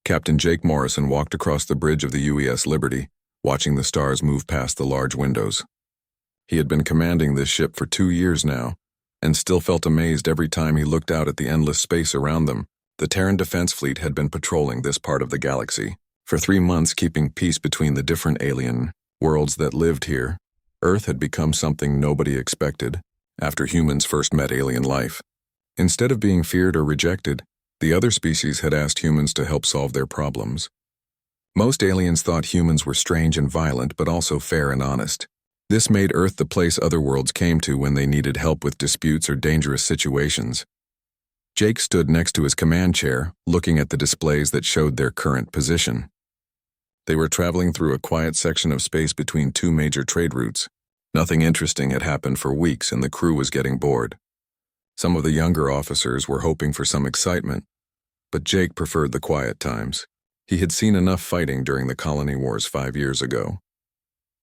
Captain Jake Morrison walked across the bridge of the UES Liberty, watching the stars move past the large windows. He had been commanding this ship for 2 years now, and still felt amazed every time he looked out at the endless space around them. The Terran Defense Fleet had been patrolling this part of the galaxy for 3 months, keeping peace between the different alien worlds that lived here. Earth had become something nobody expected after humans first met alien life. Instead of being feared or rejected, the other species had asked humans to help solve their problems. Most aliens thought humans were strange and violent, but also fair and honest. This made Earth the place other worlds came to when they needed help with disputes or dangerous situations. Jake stood next to his command chair, looking at the displays that showed their current position. They were traveling through a quiet section of space between 2 major trade routes. Nothing interesting had happened for weeks, and the crew was getting bored. Some of the younger officers were hoping for some excitement, but Jake preferred the quiet times. He had seen enough fighting during the colony wars 5 years ago.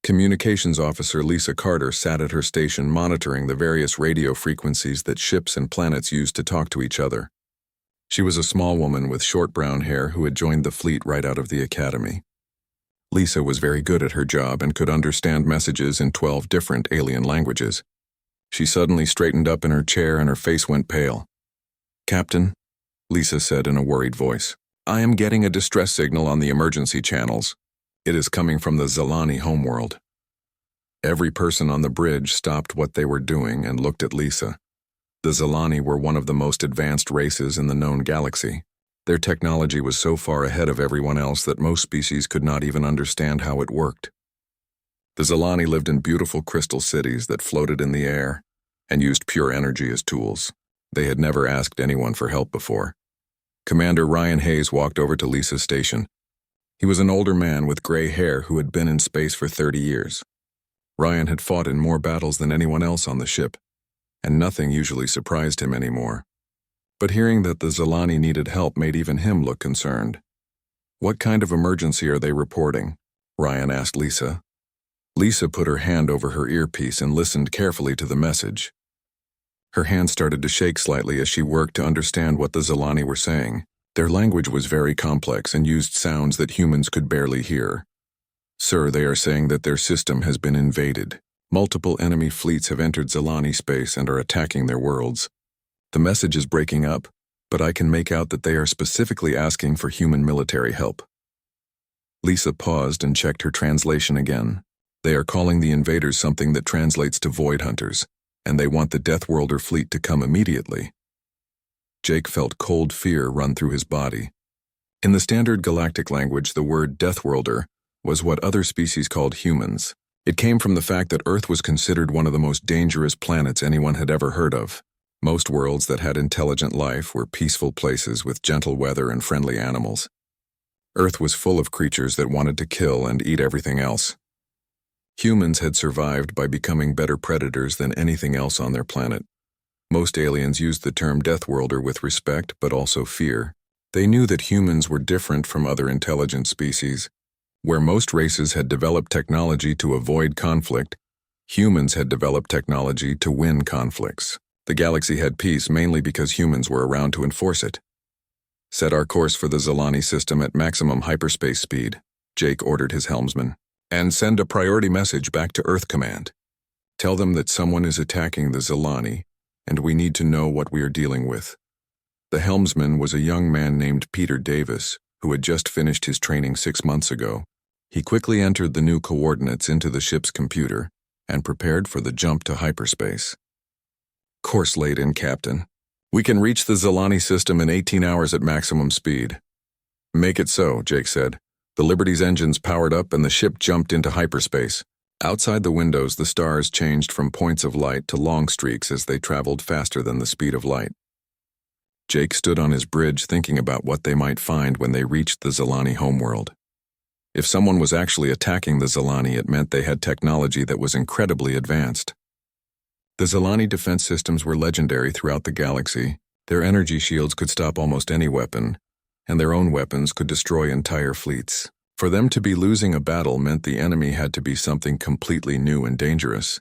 Communications officer Lisa Carter sat at her station monitoring the various radio frequencies that ships and planets used to talk to each other. She was a small woman with short brown hair who had joined the fleet right out of the academy. Lisa was very good at her job and could understand messages in 12 different alien languages. She suddenly straightened up in her chair and her face went pale. "Captain," Lisa said in a worried voice, "I am getting a distress signal on the emergency channels. It is coming from the Zalani homeworld." Every person on the bridge stopped what they were doing and looked at Lisa. The Zalani were one of the most advanced races in the known galaxy. Their technology was so far ahead of everyone else that most species could not even understand how it worked. The Zalani lived in beautiful crystal cities that floated in the air and used pure energy as tools. They had never asked anyone for help before. Commander Ryan Hayes walked over to Lisa's station. He was an older man with gray hair who had been in space for 30 years. Ryan had fought in more battles than anyone else on the ship, and nothing usually surprised him anymore. But hearing that the Zalani needed help made even him look concerned. "What kind of emergency are they reporting?" Ryan asked Lisa. Lisa put her hand over her earpiece and listened carefully to the message. Her hand started to shake slightly as she worked to understand what the Zalani were saying. Their language was very complex and used sounds that humans could barely hear. "Sir, they are saying that their system has been invaded. Multiple enemy fleets have entered Zalani space and are attacking their worlds. The message is breaking up, but I can make out that they are specifically asking for human military help." Lisa paused and checked her translation again. "They are calling the invaders something that translates to void hunters, and they want the Deathworlder fleet to come immediately." Jake felt cold fear run through his body. In the standard galactic language, the word Deathworlder was what other species called humans. It came from the fact that Earth was considered one of the most dangerous planets anyone had ever heard of. Most worlds that had intelligent life were peaceful places with gentle weather and friendly animals. Earth was full of creatures that wanted to kill and eat everything else. Humans had survived by becoming better predators than anything else on their planet. Most aliens used the term Deathworlder with respect but also fear. They knew that humans were different from other intelligent species. Where most races had developed technology to avoid conflict, humans had developed technology to win conflicts. The galaxy had peace mainly because humans were around to enforce it. "Set our course for the Zalani system at maximum hyperspace speed," Jake ordered his helmsman, "and send a priority message back to Earth Command. Tell them that someone is attacking the Zalani, and we need to know what we are dealing with." The helmsman was a young man named Peter Davis, who had just finished his training 6 months ago. He quickly entered the new coordinates into the ship's computer and prepared for the jump to hyperspace. "Course laid in, Captain. We can reach the Zalani system in 18 hours at maximum speed." "Make it so," Jake said. The Liberty's engines powered up and the ship jumped into hyperspace. Outside the windows, the stars changed from points of light to long streaks as they traveled faster than the speed of light. Jake stood on his bridge thinking about what they might find when they reached the Zalani homeworld. If someone was actually attacking the Zalani, it meant they had technology that was incredibly advanced. The Zalani defense systems were legendary throughout the galaxy. Their energy shields could stop almost any weapon, and their own weapons could destroy entire fleets. For them to be losing a battle meant the enemy had to be something completely new and dangerous.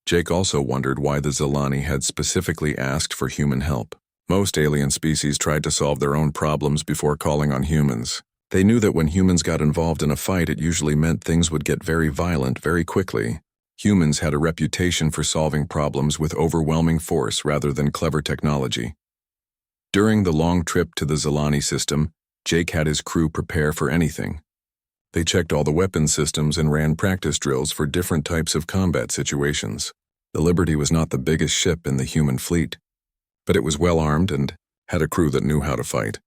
Jake also wondered why the Zalani had specifically asked for human help. Most alien species tried to solve their own problems before calling on humans. They knew that when humans got involved in a fight, it usually meant things would get very violent very quickly. Humans had a reputation for solving problems with overwhelming force rather than clever technology. During the long trip to the Zilani system, Jake had his crew prepare for anything. They checked all the weapon systems and ran practice drills for different types of combat situations. The Liberty was not the biggest ship in the human fleet, but it was well armed and had a crew that knew how to fight.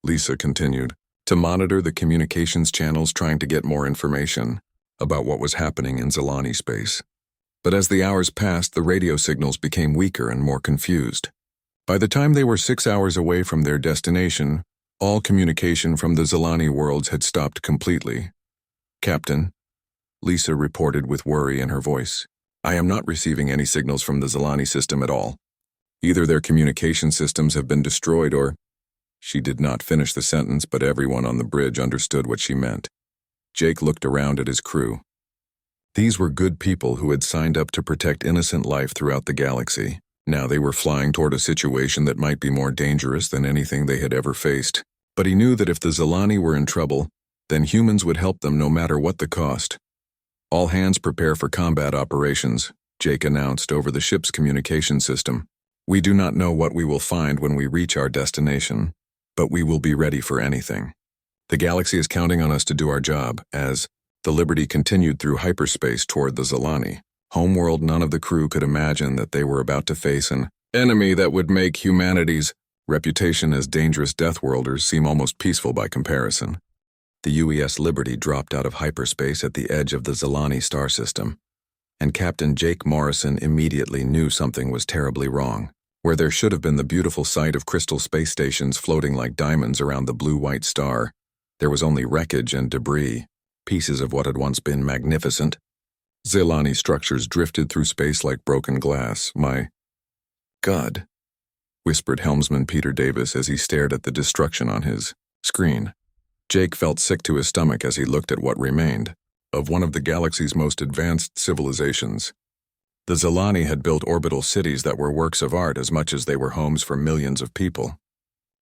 Lisa continued to monitor the communications channels, trying to get more information about what was happening in Zilani space. But as the hours passed, the radio signals became weaker and more confused. By the time they were 6 hours away from their destination, all communication from the Zilani worlds had stopped completely. "Captain," Lisa reported with worry in her voice, "I am not receiving any signals from the Zilani system at all. Either their communication systems have been destroyed or—" She did not finish the sentence, but everyone on the bridge understood what she meant. Jake looked around at his crew. These were good people who had signed up to protect innocent life throughout the galaxy. Now they were flying toward a situation that might be more dangerous than anything they had ever faced. But he knew that if the Zilani were in trouble, then humans would help them no matter what the cost. "All hands prepare for combat operations," Jake announced over the ship's communication system. "We do not know what we will find when we reach our destination, but we will be ready for anything. The galaxy is counting on us to do our job." As the Liberty continued through hyperspace toward the Zilani homeworld, none of the crew could imagine that they were about to face an enemy that would make humanity's reputation as dangerous Deathworlders seem almost peaceful by comparison. The UES Liberty dropped out of hyperspace at the edge of the Zilani star system, and Captain Jake Morrison immediately knew something was terribly wrong. Where there should have been the beautiful sight of crystal space stations floating like diamonds around the blue-white star, there was only wreckage and debris, pieces of what had once been magnificent. Zilani structures drifted through space like broken glass. "My God," whispered helmsman Peter Davis as he stared at the destruction on his screen. Jake felt sick to his stomach as he looked at what remained of one of the galaxy's most advanced civilizations. The Zilani had built orbital cities that were works of art as much as they were homes for millions of people.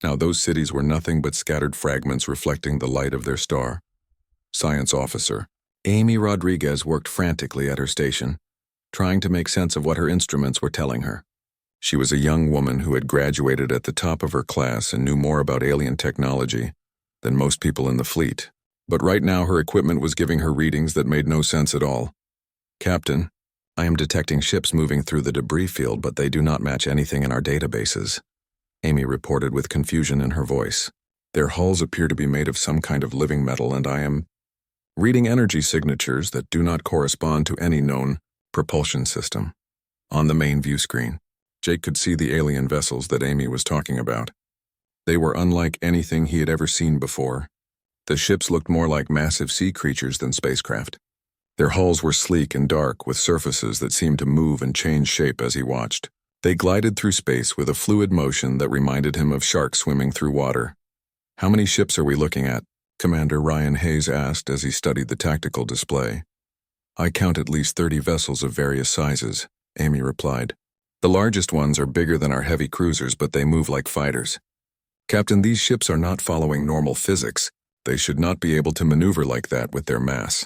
Now those cities were nothing but scattered fragments reflecting the light of their star. Science officer Amy Rodriguez worked frantically at her station, trying to make sense of what her instruments were telling her. She was a young woman who had graduated at the top of her class and knew more about alien technology than most people in the fleet. But right now her equipment was giving her readings that made no sense at all. "Captain, I am detecting ships moving through the debris field, but they do not match anything in our databases," Amy reported with confusion in her voice. "Their hulls appear to be made of some kind of living metal, and I am reading energy signatures that do not correspond to any known propulsion system." On the main view screen, Jake could see the alien vessels that Amy was talking about. They were unlike anything he had ever seen before. The ships looked more like massive sea creatures than spacecraft. Their hulls were sleek and dark, with surfaces that seemed to move and change shape as he watched. They glided through space with a fluid motion that reminded him of sharks swimming through water. "How many ships are we looking at?" Commander Ryan Hayes asked as he studied the tactical display. "I count at least 30 vessels of various sizes," Amy replied. "The largest ones are bigger than our heavy cruisers, but they move like fighters." "Captain, these ships are not following normal physics. They should not be able to maneuver like that with their mass."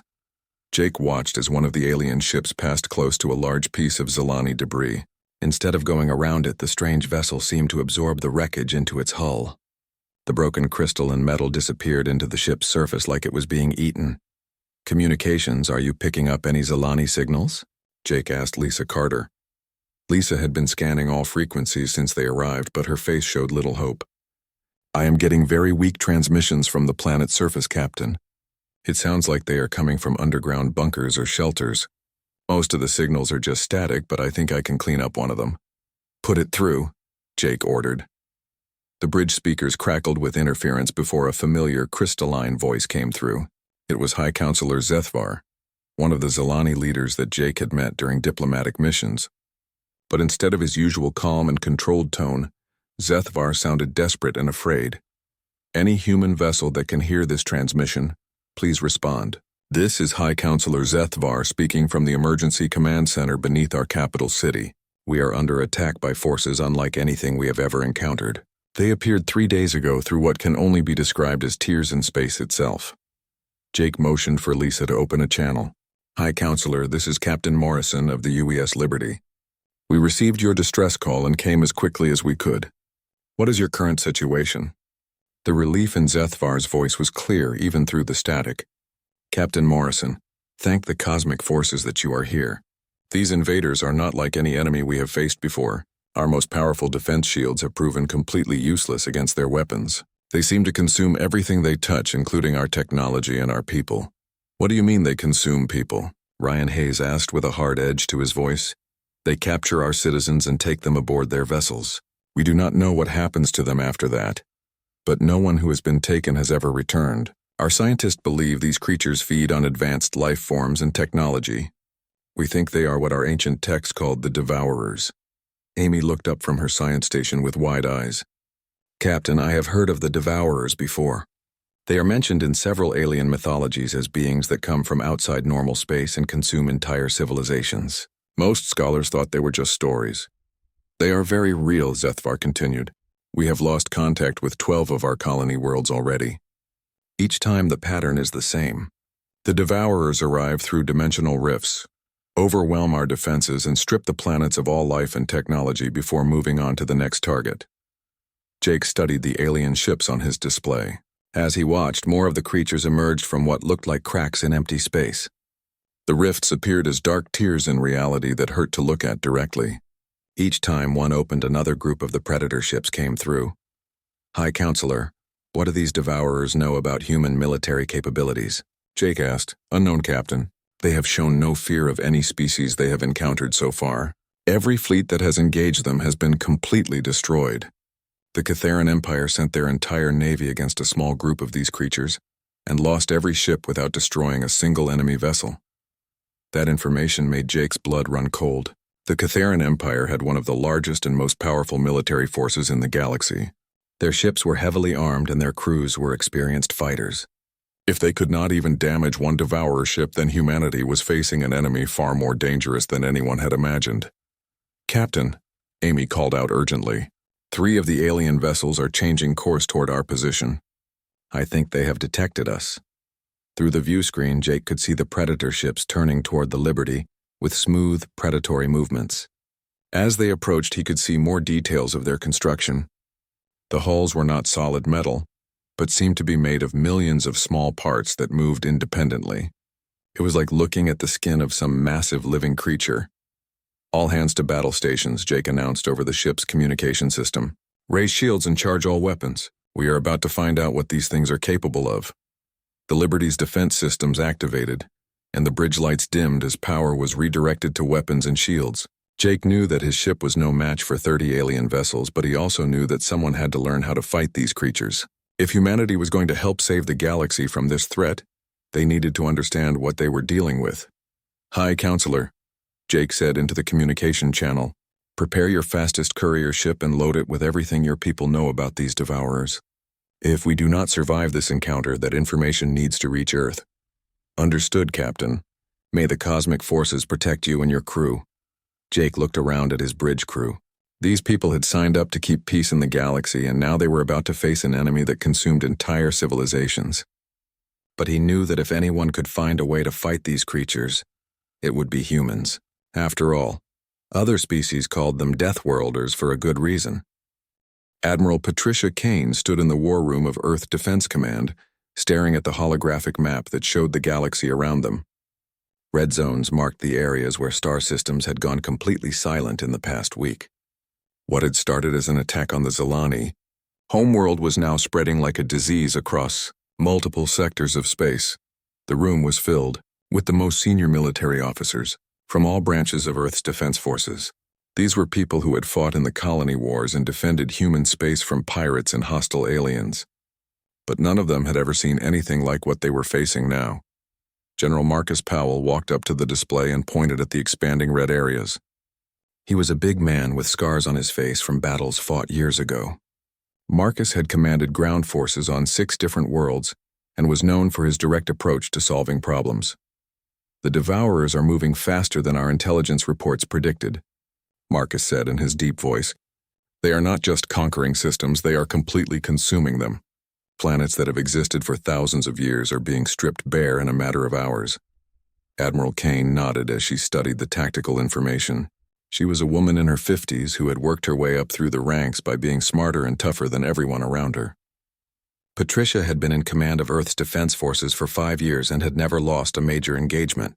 Jake watched as one of the alien ships passed close to a large piece of Zilani debris. Instead of going around it, the strange vessel seemed to absorb the wreckage into its hull. The broken crystal and metal disappeared into the ship's surface like it was being eaten. "Communications, are you picking up any Zilani signals?" Jake asked Lisa Carter. Lisa had been scanning all frequencies since they arrived, but her face showed little hope. "I am getting very weak transmissions from the planet's surface, Captain. It sounds like they are coming from underground bunkers or shelters. Most of the signals are just static, but I think I can clean up one of them." "Put it through," Jake ordered. The bridge speakers crackled with interference before a familiar, crystalline voice came through. It was High Counselor Zethvar, one of the Zilani leaders that Jake had met during diplomatic missions. But instead of his usual calm and controlled tone, Zethvar sounded desperate and afraid. "Any human vessel that can hear this transmission, please respond. This is High Counselor Zethvar speaking from the emergency command center beneath our capital city. We are under attack by forces unlike anything we have ever encountered. They appeared 3 days ago through what can only be described as tears in space itself. Jake motioned for Lisa to open a channel. Hi, Counselor, this is Captain Morrison of the UES Liberty. We received your distress call and came as quickly as we could. What is your current situation? The relief in Zethvar's voice was clear even through the static. Captain Morrison, thank the cosmic forces that you are here. These invaders are not like any enemy we have faced before. Our most powerful defense shields have proven completely useless against their weapons. They seem to consume everything they touch, including our technology and our people. What do you mean they consume people? Ryan Hayes asked with a hard edge to his voice. They capture our citizens and take them aboard their vessels. We do not know what happens to them after that. But no one who has been taken has ever returned. Our scientists believe these creatures feed on advanced life forms and technology. We think they are what our ancient texts called the Devourers. Amy looked up from her science station with wide eyes. Captain, I have heard of the Devourers before. They are mentioned in several alien mythologies as beings that come from outside normal space and consume entire civilizations. Most scholars thought they were just stories. They are very real, Zethvar continued. We have lost contact with 12 of our colony worlds already. Each time the pattern is the same. The Devourers arrive through dimensional rifts, overwhelm our defenses, and strip the planets of all life and technology before moving on to the next target. Jake studied the alien ships on his display. As he watched, more of the creatures emerged from what looked like cracks in empty space. The rifts appeared as dark tears in reality that hurt to look at directly. Each time one opened, another group of the Predator ships came through. Hi, Counselor. What do these Devourers know about human military capabilities? Jake asked. Unknown, Captain. They have shown no fear of any species they have encountered so far. Every fleet that has engaged them has been completely destroyed. The Catharan Empire sent their entire navy against a small group of these creatures and lost every ship without destroying a single enemy vessel. That information made Jake's blood run cold. The Catharan Empire had one of the largest and most powerful military forces in the galaxy. Their ships were heavily armed and their crews were experienced fighters. If they could not even damage one Devourer ship, then humanity was facing an enemy far more dangerous than anyone had imagined. Captain, Amy called out urgently. 3 of the alien vessels are changing course toward our position. I think they have detected us. Through the view screen, Jake could see the Predator ships turning toward the Liberty with smooth, predatory movements. As they approached, he could see more details of their construction. The hulls were not solid metal, but seemed to be made of millions of small parts that moved independently. It was like looking at the skin of some massive living creature. All hands to battle stations, Jake announced over the ship's communication system. Raise shields and charge all weapons. We are about to find out what these things are capable of. The Liberty's defense systems activated, and the bridge lights dimmed as power was redirected to weapons and shields. Jake knew that his ship was no match for 30 alien vessels, but he also knew that someone had to learn how to fight these creatures. If humanity was going to help save the galaxy from this threat, they needed to understand what they were dealing with. Hi, Counselor, Jake said into the communication channel. Prepare your fastest courier ship and load it with everything your people know about these Devourers. If we do not survive this encounter, that information needs to reach Earth. Understood, Captain. May the cosmic forces protect you and your crew. Jake looked around at his bridge crew. These people had signed up to keep peace in the galaxy, and now they were about to face an enemy that consumed entire civilizations. But he knew that if anyone could find a way to fight these creatures, it would be humans. After all, other species called them Deathworlders for a good reason. Admiral Patricia Kane stood in the war room of Earth Defense Command, staring at the holographic map that showed the galaxy around them. Red zones marked the areas where star systems had gone completely silent in the past week. What had started as an attack on the Zilani, Homeworld was now spreading like a disease across multiple sectors of space. The room was filled with the most senior military officers from all branches of Earth's defense forces. These were people who had fought in the colony wars and defended human space from pirates and hostile aliens. But none of them had ever seen anything like what they were facing now. General Marcus Powell walked up to the display and pointed at the expanding red areas. He was a big man with scars on his face from battles fought years ago. Marcus had commanded ground forces on 6 different worlds and was known for his direct approach to solving problems. The Devourers are moving faster than our intelligence reports predicted. Marcus said in his deep voice. They are not just conquering systems, they are completely consuming them. Planets that have existed for thousands of years are being stripped bare in a matter of hours. Admiral Kane nodded as she studied the tactical information. She was a woman in her 50s who had worked her way up through the ranks by being smarter and tougher than everyone around her. Patricia had been in command of Earth's defense forces for 5 years and had never lost a major engagement.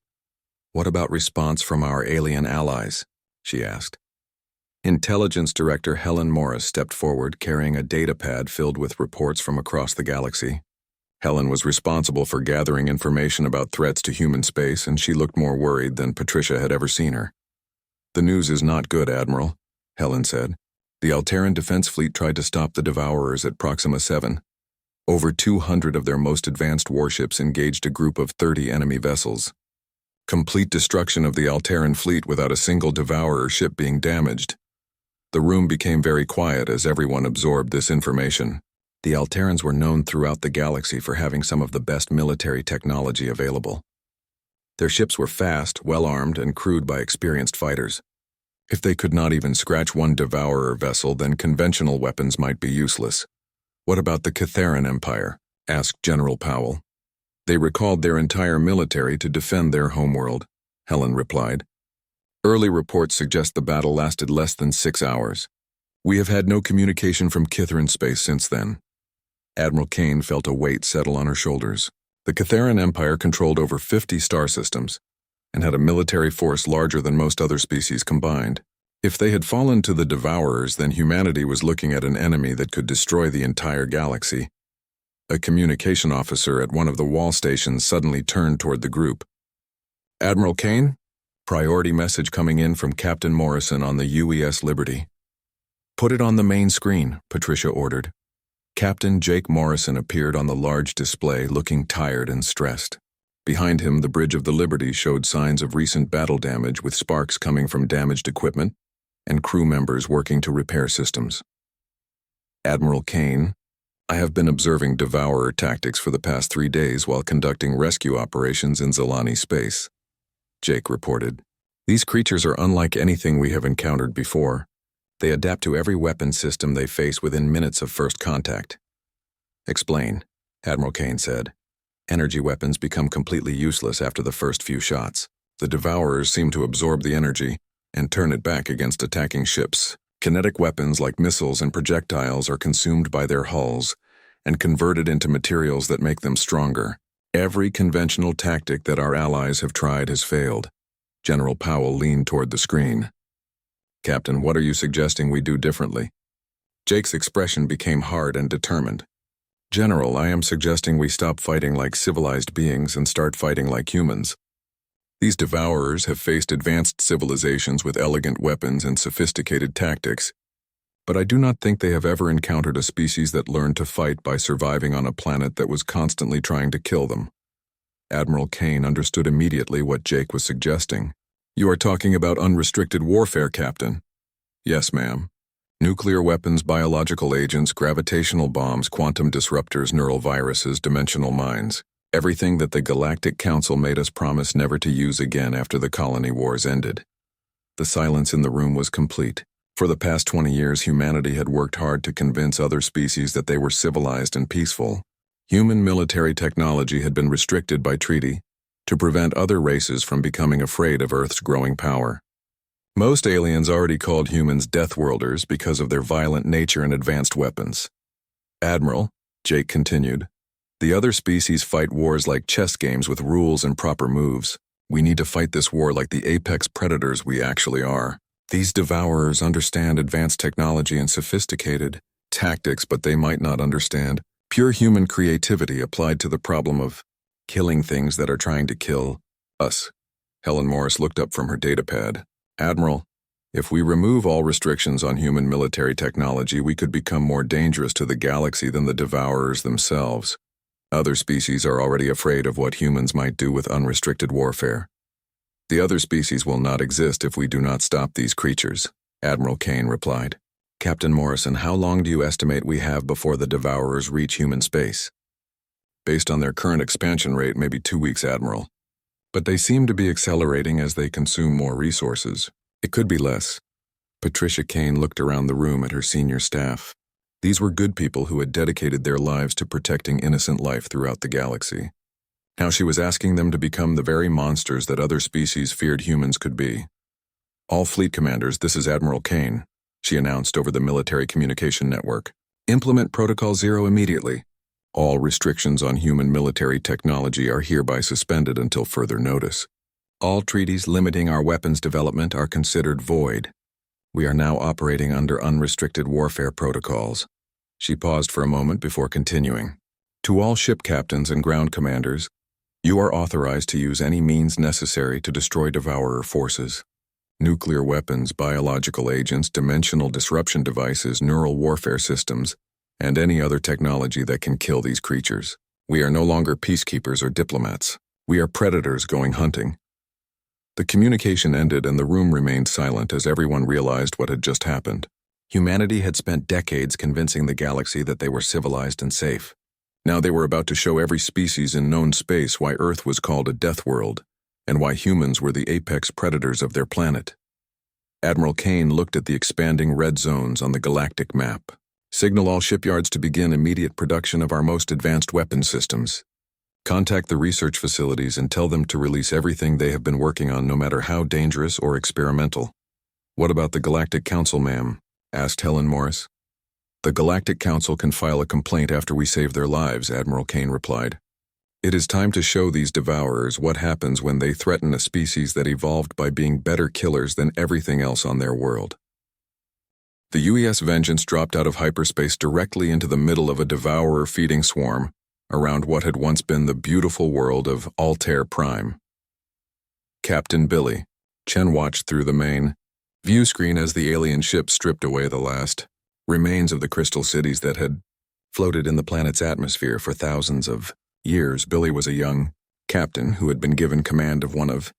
What about response from our alien allies? She asked. Intelligence Director Helen Morris stepped forward carrying a data pad filled with reports from across the galaxy. Helen was responsible for gathering information about threats to human space, and she looked more worried than Patricia had ever seen her. The news is not good, Admiral, Helen said. The Alteran Defense Fleet tried to stop the Devourers at Proxima 7. Over 200 of their most advanced warships engaged a group of 30 enemy vessels. Complete destruction of the Alteran fleet without a single Devourer ship being damaged. The room became very quiet as everyone absorbed this information. The Alterans were known throughout the galaxy for having some of the best military technology available. Their ships were fast, well-armed, and crewed by experienced fighters. If they could not even scratch one Devourer vessel, then conventional weapons might be useless. What about the Catharan Empire? Asked General Powell. They recalled their entire military to defend their homeworld, Helen replied. Early reports suggest the battle lasted less than 6 hours. We have had no communication from Catharan space since then. Admiral Kane felt a weight settle on her shoulders. The Catharan Empire controlled over 50 star systems and had a military force larger than most other species combined. If they had fallen to the Devourers, then humanity was looking at an enemy that could destroy the entire galaxy. A communication officer at one of the wall stations suddenly turned toward the group. Admiral Kane? Priority message coming in from Captain Morrison on the UES Liberty. Put it on the main screen, Patricia ordered. Captain Jake Morrison appeared on the large display looking tired and stressed. Behind him, the bridge of the Liberty showed signs of recent battle damage with sparks coming from damaged equipment and crew members working to repair systems. Admiral Kane, I have been observing Devourer tactics for the past 3 days while conducting rescue operations in Zalani space, Jake reported. These creatures are unlike anything we have encountered before. They adapt to every weapon system they face within minutes of first contact. Explain, Admiral Kane said. Energy weapons become completely useless after the first few shots. The Devourers seem to absorb the energy and turn it back against attacking ships. Kinetic weapons like missiles and projectiles are consumed by their hulls and converted into materials that make them stronger. Every conventional tactic that our allies have tried has failed. General Powell leaned toward the screen. Captain, what are you suggesting we do differently? Jake's expression became hard and determined. General, I am suggesting we stop fighting like civilized beings and start fighting like humans. These Devourers have faced advanced civilizations with elegant weapons and sophisticated tactics, but I do not think they have ever encountered a species that learned to fight by surviving on a planet that was constantly trying to kill them. Admiral Kane understood immediately what Jake was suggesting. You are talking about unrestricted warfare, Captain. Yes, ma'am. Nuclear weapons, biological agents, gravitational bombs, quantum disruptors, neural viruses, dimensional mines. Everything that the Galactic Council made us promise never to use again after the colony wars ended. The silence in the room was complete. For the past 20 years, humanity had worked hard to convince other species that they were civilized and peaceful. Human military technology had been restricted by treaty to prevent other races from becoming afraid of Earth's growing power. Most aliens already called humans Deathworlders because of their violent nature and advanced weapons. Admiral, Jake continued, the other species fight wars like chess games with rules and proper moves. We need to fight this war like the apex predators we actually are. These Devourers understand advanced technology and sophisticated tactics, but they might not understand pure human creativity applied to the problem of killing things that are trying to kill us. Helen Morris looked up from her datapad. Admiral, if we remove all restrictions on human military technology, we could become more dangerous to the galaxy than the Devourers themselves. Other species are already afraid of what humans might do with unrestricted warfare. The other species will not exist if we do not stop these creatures, Admiral Kane replied. Captain Morrison, how long do you estimate we have before the Devourers reach human space? Based on their current expansion rate, maybe 2 weeks, Admiral. But they seem to be accelerating as they consume more resources. It could be less. Patricia Kane looked around the room at her senior staff. These were good people who had dedicated their lives to protecting innocent life throughout the galaxy. Now she was asking them to become the very monsters that other species feared humans could be. "All fleet commanders, this is Admiral Kane," she announced over the military communication network. "Implement Protocol 0 immediately. All restrictions on human military technology are hereby suspended until further notice. All treaties limiting our weapons development are considered void. We are now operating under unrestricted warfare protocols." She paused for a moment before continuing. "To all ship captains and ground commanders, you are authorized to use any means necessary to destroy Devourer forces. Nuclear weapons, biological agents, dimensional disruption devices, neural warfare systems, and any other technology that can kill these creatures. We are no longer peacekeepers or diplomats. We are predators going hunting." The communication ended and the room remained silent as everyone realized what had just happened. Humanity had spent decades convincing the galaxy that they were civilized and safe. Now they were about to show every species in known space why Earth was called a death world, and why humans were the apex predators of their planet. Admiral Kane looked at the expanding red zones on the galactic map. "Signal all shipyards to begin immediate production of our most advanced weapon systems. Contact the research facilities and tell them to release everything they have been working on, no matter how dangerous or experimental." "What about the Galactic Council, ma'am?" asked Helen Morris. "The Galactic Council can file a complaint after we save their lives," Admiral Kane replied. "It is time to show these devourers what happens when they threaten a species that evolved by being better killers than everything else on their world." The UES Vengeance dropped out of hyperspace directly into the middle of a devourer-feeding swarm around what had once been the beautiful world of Altair Prime. Captain Billy. Chen watched through the main view screen as the alien ship stripped away the last remains of the crystal cities that had floated in the planet's atmosphere for thousands of years. Billy was a young captain who had been given command of one of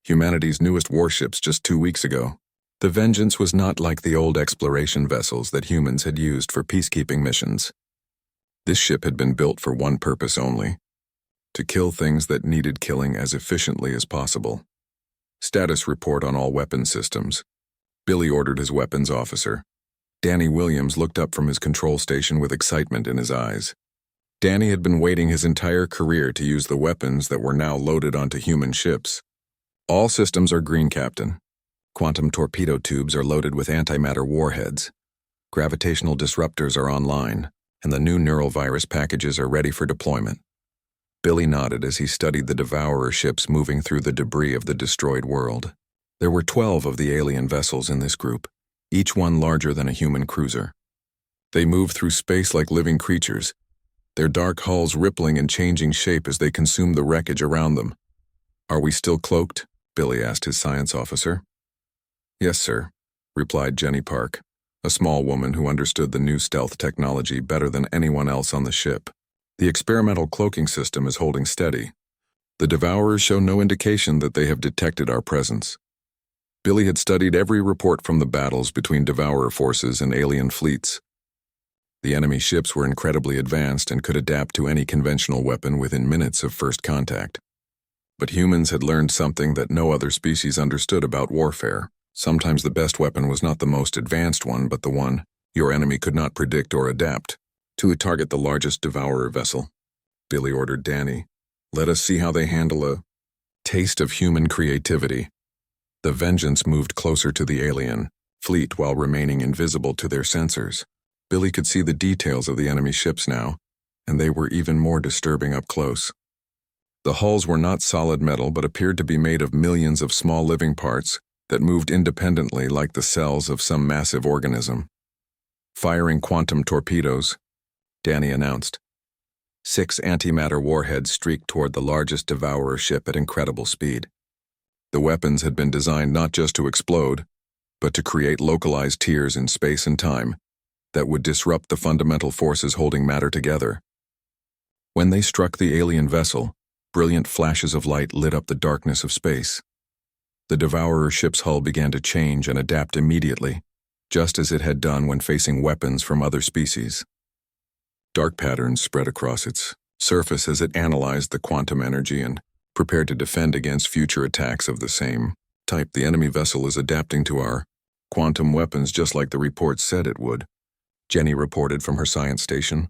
humanity's newest warships just 2 weeks ago. The Vengeance was not like the old exploration vessels that humans had used for peacekeeping missions. This ship had been built for one purpose only: to kill things that needed killing as efficiently as possible. "Status report on all weapon systems." Billy ordered his weapons officer. Danny Williams looked up from his control station with excitement in his eyes. Danny had been waiting his entire career to use the weapons that were now loaded onto human ships. "All systems are green, Captain. Quantum torpedo tubes are loaded with antimatter warheads. Gravitational disruptors are online, and the new neural virus packages are ready for deployment." Billy nodded as he studied the devourer ships moving through the debris of the destroyed world. There were 12 of the alien vessels in this group, each one larger than a human cruiser. They moved through space like living creatures, their dark hulls rippling and changing shape as they consumed the wreckage around them. "Are we still cloaked?" Billy asked his science officer. "Yes, sir," replied Jenny Park, a small woman who understood the new stealth technology better than anyone else on the ship. "The experimental cloaking system is holding steady. The devourers show no indication that they have detected our presence." Billy had studied every report from the battles between devourer forces and alien fleets. The enemy ships were incredibly advanced and could adapt to any conventional weapon within minutes of first contact. But humans had learned something that no other species understood about warfare. Sometimes the best weapon was not the most advanced one, but the one your enemy could not predict or adapt. "To target the largest devourer vessel," Billy ordered Danny. "Let us see how they handle a taste of human creativity." The Vengeance moved closer to the alien fleet while remaining invisible to their sensors. Billy could see the details of the enemy ships now, and they were even more disturbing up close. The hulls were not solid metal but appeared to be made of millions of small living parts that moved independently like the cells of some massive organism. "Firing quantum torpedoes," Danny announced. 6 antimatter warheads streaked toward the largest devourer ship at incredible speed. The weapons had been designed not just to explode, but to create localized tears in space and time that would disrupt the fundamental forces holding matter together. When they struck the alien vessel, brilliant flashes of light lit up the darkness of space. The devourer ship's hull began to change and adapt immediately, just as it had done when facing weapons from other species. Dark patterns spread across its surface as it analyzed the quantum energy and prepared to defend against future attacks of the same type. "The enemy vessel is adapting to our Quantum weapons, just like the report said it would, Jenny reported from her science station.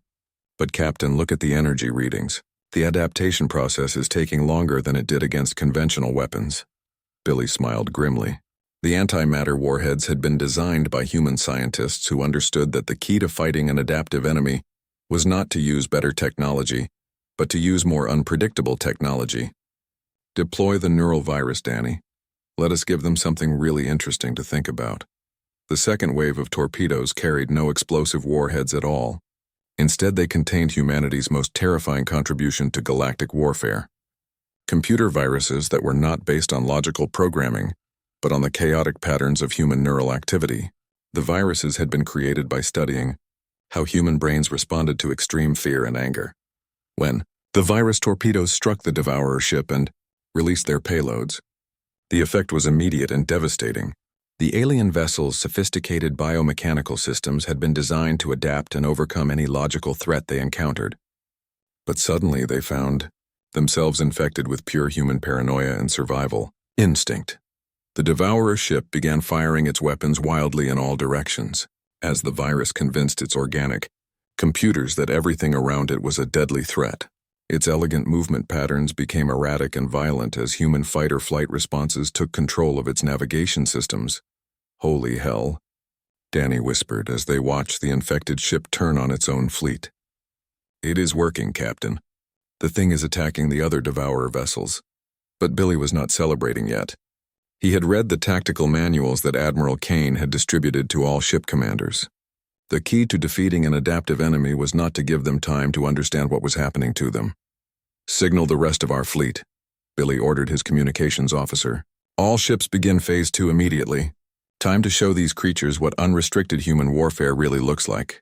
But Captain, look at the energy readings. The adaptation process is taking longer than it did against conventional weapons. Billy smiled grimly. The antimatter warheads had been designed by human scientists who understood that the key to fighting an adaptive enemy was not to use better technology, but to use more unpredictable technology. Deploy the neural virus, Danny. Let us give them something really interesting to think about. The second wave of torpedoes carried no explosive warheads at all. Instead, they contained humanity's most terrifying contribution to galactic warfare. Computer viruses that were not based on logical programming, but on the chaotic patterns of human neural activity. The viruses had been created by studying how human brains responded to extreme fear and anger. When the virus torpedoes struck the Devourer ship and released their payloads, the effect was immediate and devastating. The alien vessel's sophisticated biomechanical systems had been designed to adapt and overcome any logical threat they encountered. But suddenly they found themselves infected with pure human paranoia and survival instinct. The Devourer ship began firing its weapons wildly in all directions, as the virus convinced its organic computers that everything around it was a deadly threat. Its elegant movement patterns became erratic and violent as human fight-or-flight responses took control of its navigation systems. Holy hell, Danny whispered as they watched the infected ship turn on its own fleet. It is working, Captain. The thing is attacking the other Devourer vessels. But Billy was not celebrating yet. He had read the tactical manuals that Admiral Kane had distributed to all ship commanders. The key to defeating an adaptive enemy was not to give them time to understand what was happening to them. Signal the rest of our fleet, Billy ordered his communications officer. All ships begin Phase 2 immediately. Time to show these creatures what unrestricted human warfare really looks like.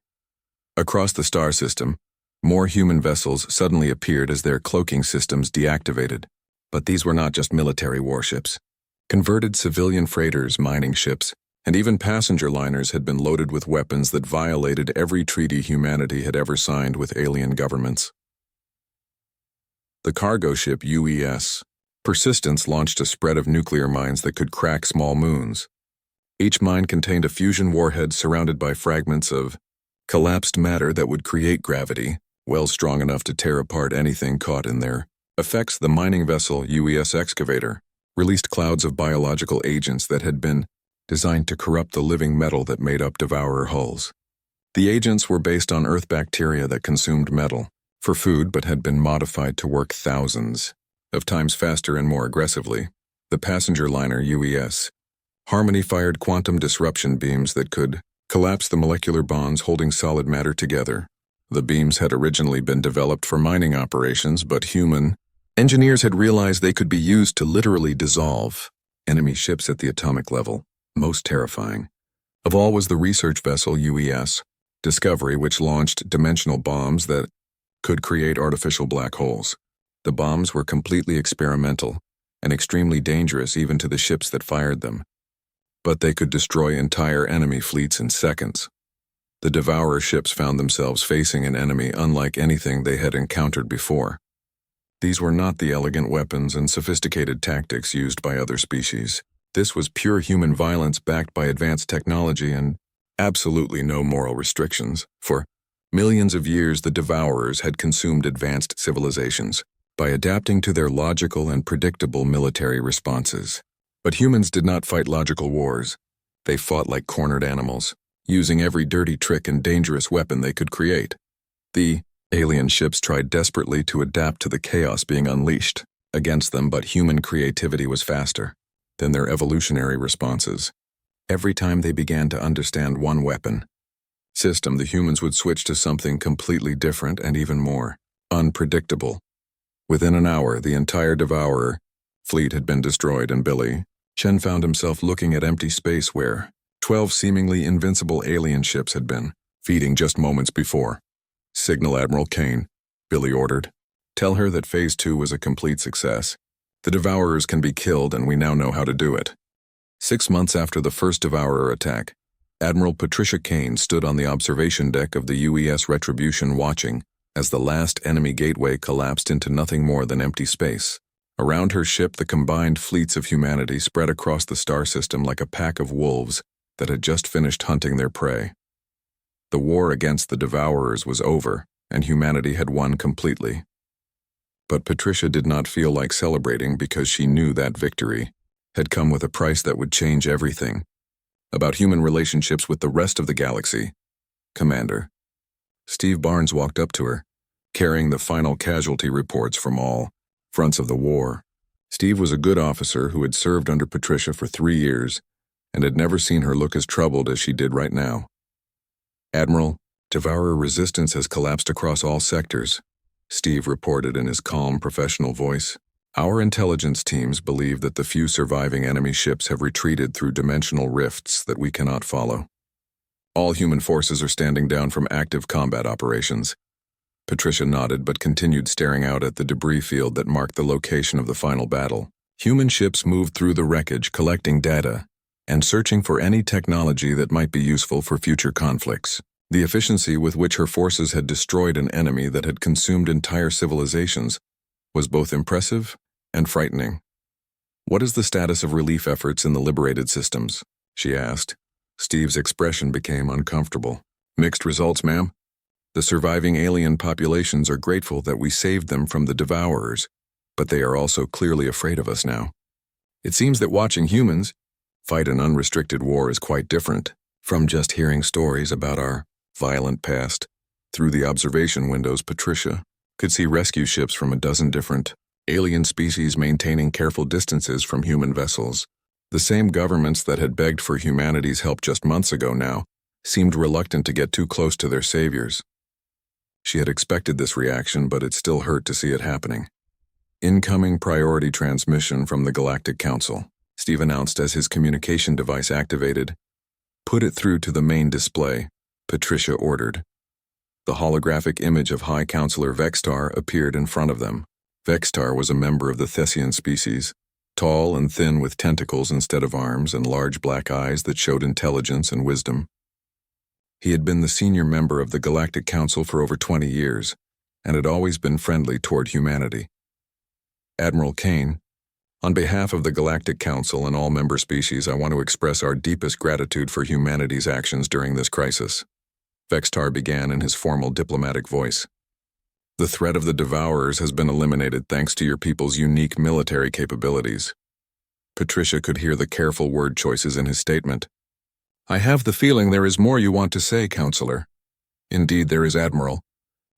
Across the star system, more human vessels suddenly appeared as their cloaking systems deactivated. But these were not just military warships. Converted civilian freighters, mining ships, and even passenger liners had been loaded with weapons that violated every treaty humanity had ever signed with alien governments. The cargo ship UES Persistence launched a spread of nuclear mines that could crack small moons. Each mine contained a fusion warhead surrounded by fragments of collapsed matter that would create gravity, well strong enough to tear apart anything caught in their effects. The mining vessel UES Excavator released clouds of biological agents that had been designed to corrupt the living metal that made up Devourer hulls. The agents were based on Earth bacteria that consumed metal for food but had been modified to work thousands of times faster and more aggressively. The passenger liner UES Harmony fired quantum disruption beams that could collapse the molecular bonds holding solid matter together. The beams had originally been developed for mining operations, but human engineers had realized they could be used to literally dissolve enemy ships at the atomic level. Most terrifying of all was the research vessel UES Discovery, which launched dimensional bombs that could create artificial black holes. The bombs were completely experimental and extremely dangerous even to the ships that fired them. But they could destroy entire enemy fleets in seconds. The Devourer ships found themselves facing an enemy unlike anything they had encountered before. These were not the elegant weapons and sophisticated tactics used by other species. This was pure human violence backed by advanced technology and absolutely no moral restrictions. For millions of years, the Devourers had consumed advanced civilizations by adapting to their logical and predictable military responses. But humans did not fight logical wars. They fought like cornered animals, using every dirty trick and dangerous weapon they could create. The alien ships tried desperately to adapt to the chaos being unleashed against them, but human creativity was faster than their evolutionary responses. Every time they began to understand one weapon system, the humans would switch to something completely different and even more unpredictable. Within an hour, the entire Devourer fleet had been destroyed, and Billy Chen found himself looking at empty space where 12 seemingly invincible alien ships had been feeding just moments before. Signal Admiral Kane, Billy ordered. Tell her that Phase 2 was a complete success. The Devourers can be killed, and we now know how to do it. 6 months after the first Devourer attack, Admiral Patricia Kane stood on the observation deck of the UES Retribution watching as the last enemy gateway collapsed into nothing more than empty space. Around her ship, the combined fleets of humanity spread across the star system like a pack of wolves, that had just finished hunting their prey. The war against the Devourers was over, and humanity had won completely. But Patricia did not feel like celebrating because she knew that victory had come with a price that would change everything about human relationships with the rest of the galaxy. Commander. Steve Barnes walked up to her, carrying the final casualty reports from all fronts of the war. Steve was a good officer who had served under Patricia for 3 years and had never seen her look as troubled as she did right now. Admiral, Devourer resistance has collapsed across all sectors, Steve reported in his calm, professional voice. Our intelligence teams believe that the few surviving enemy ships have retreated through dimensional rifts that we cannot follow. All human forces are standing down from active combat operations. Patricia nodded but continued staring out at the debris field that marked the location of the final battle. Human ships moved through the wreckage collecting data and searching for any technology that might be useful for future conflicts. The efficiency with which her forces had destroyed an enemy that had consumed entire civilizations was both impressive and frightening. "What is the status of relief efforts in the liberated systems?" she asked. Steve's expression became uncomfortable. "Mixed results, ma'am. The surviving alien populations are grateful that we saved them from the Devourers, but they are also clearly afraid of us now. It seems that watching humans fight an unrestricted war is quite different from just hearing stories about our violent past." Through the observation windows, Patricia could see rescue ships from a dozen different alien species maintaining careful distances from human vessels. The same governments that had begged for humanity's help just months ago now seemed reluctant to get too close to their saviors. She had expected this reaction, but it still hurt to see it happening. "Incoming priority transmission from the Galactic Council," Steve announced as his communication device activated. "Put it through to the main display," Patricia ordered. The holographic image of High Counselor Vextar appeared in front of them. Vextar was a member of the Thessian species, tall and thin with tentacles instead of arms and large black eyes that showed intelligence and wisdom. He had been the senior member of the Galactic Council for over 20 years and had always been friendly toward humanity. "Admiral Kane, on behalf of the Galactic Council and all member species, I want to express our deepest gratitude for humanity's actions during this crisis," Vextar began in his formal diplomatic voice. "The threat of the Devourers has been eliminated thanks to your people's unique military capabilities." Patricia could hear the careful word choices in his statement. "I have the feeling there is more you want to say, Counselor." "Indeed there is, Admiral.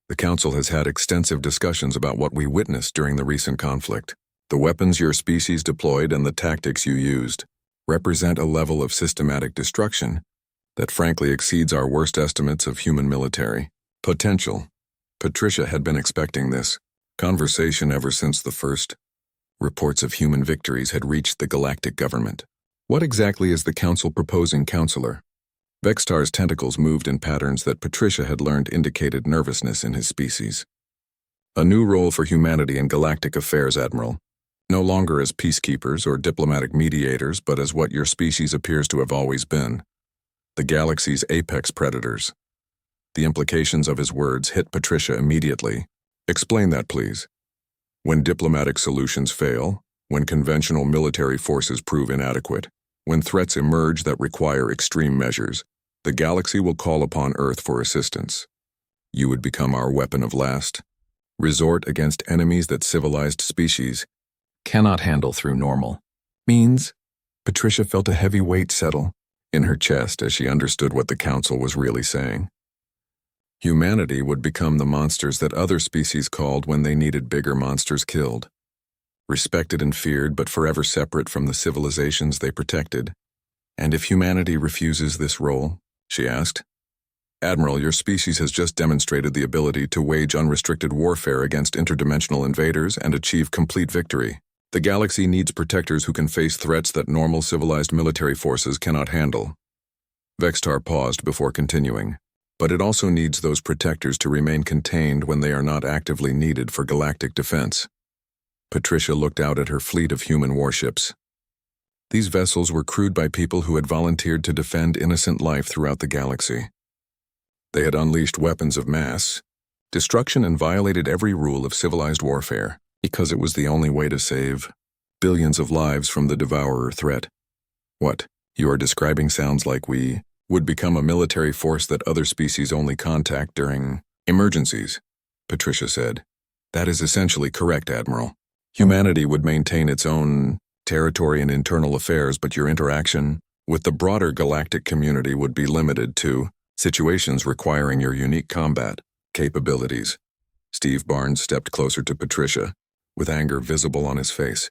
The Council has had extensive discussions about what we witnessed during the recent conflict. The weapons your species deployed and the tactics you used represent a level of systematic destruction that frankly exceeds our worst estimates of human military potential." Patricia had been expecting this conversation ever since the first reports of human victories had reached the galactic government. "What exactly is the Council proposing, Counselor?" Vextar's tentacles moved in patterns that Patricia had learned indicated nervousness in his species. "A new role for humanity in galactic affairs, Admiral. No longer as peacekeepers or diplomatic mediators, but as what your species appears to have always been, the galaxy's apex predators." The implications of his words hit Patricia immediately. "Explain that, please." "When diplomatic solutions fail, when conventional military forces prove inadequate, when threats emerge that require extreme measures, the galaxy will call upon Earth for assistance. You would become our weapon of last resort against enemies that civilized species cannot handle through normal means." Patricia felt a heavy weight settle in her chest as she understood what the Council was really saying. Humanity would become the monsters that other species called when they needed bigger monsters killed. Respected and feared, but forever separate from the civilizations they protected. "And if humanity refuses this role?" she asked. "Admiral, your species has just demonstrated the ability to wage unrestricted warfare against interdimensional invaders and achieve complete victory. The galaxy needs protectors who can face threats that normal civilized military forces cannot handle." Vextar paused before continuing. "But it also needs those protectors to remain contained when they are not actively needed for galactic defense." Patricia looked out at her fleet of human warships. These vessels were crewed by people who had volunteered to defend innocent life throughout the galaxy. They had unleashed weapons of mass destruction and violated every rule of civilized warfare because it was the only way to save billions of lives from the Devourer threat. "What, You are describing sounds like we would become a military force that other species only contact during emergencies, Patricia said. That is essentially correct, Admiral. Humanity would maintain its own territory and internal affairs, but your interaction with the broader galactic community would be limited to situations requiring your unique combat capabilities. Steve Barnes stepped closer to Patricia, with anger visible on his face.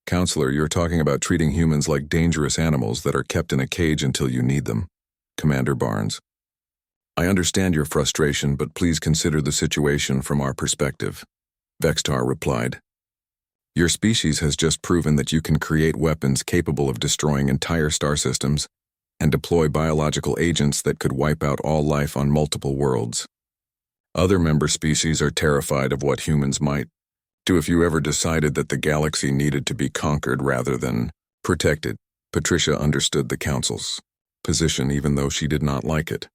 Counselor, you're talking about treating humans like dangerous animals that are kept in a cage until you need them. Commander Barnes. I understand your frustration, but please consider the situation from our perspective. Vextar replied. Your species has just proven that you can create weapons capable of destroying entire star systems and deploy biological agents that could wipe out all life on multiple worlds. Other member species are terrified of what humans might do if you ever decided that the galaxy needed to be conquered rather than protected. Patricia understood the Council's position even though she did not like it.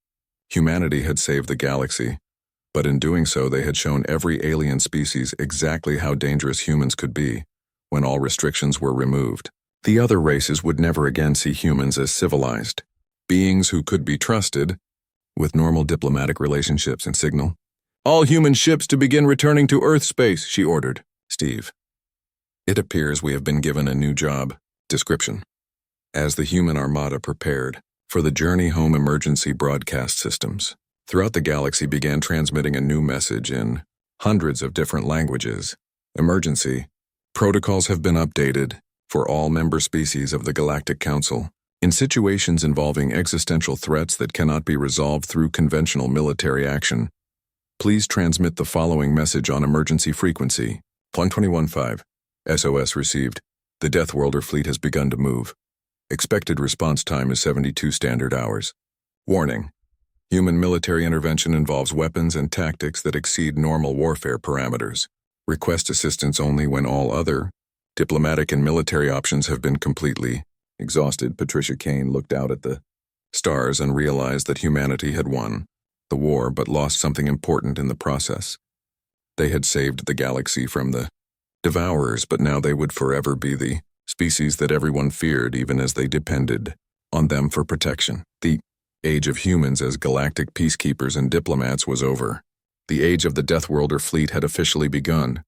Humanity had saved the galaxy, but in doing so they had shown every alien species exactly how dangerous humans could be when all restrictions were removed. The other races would never again see humans as civilized beings who could be trusted with normal diplomatic relationships and signal. All human ships to begin returning to Earth space, she ordered. Steve. It appears we have been given a new job. Description. As the human armada prepared for the journey home, emergency broadcast systems throughout the galaxy began transmitting a new message in hundreds of different languages. Emergency. Protocols have been updated for all member species of the Galactic Council in situations involving existential threats that cannot be resolved through conventional military action. Please transmit the following message on emergency frequency. 121.5. SOS received. The Deathworlder fleet has begun to move. Expected response time is 72 standard hours. Warning. Human military intervention involves weapons and tactics that exceed normal warfare parameters. Request assistance only when all other diplomatic and military options have been completely exhausted. Patricia Kane looked out at the stars and realized that humanity had won the war but lost something important in the process. They had saved the galaxy from the devourers, but now they would forever be the species that everyone feared, even as they depended on them for protection. The age of humans as galactic peacekeepers and diplomats was over. The age of the Deathworlder fleet had officially begun.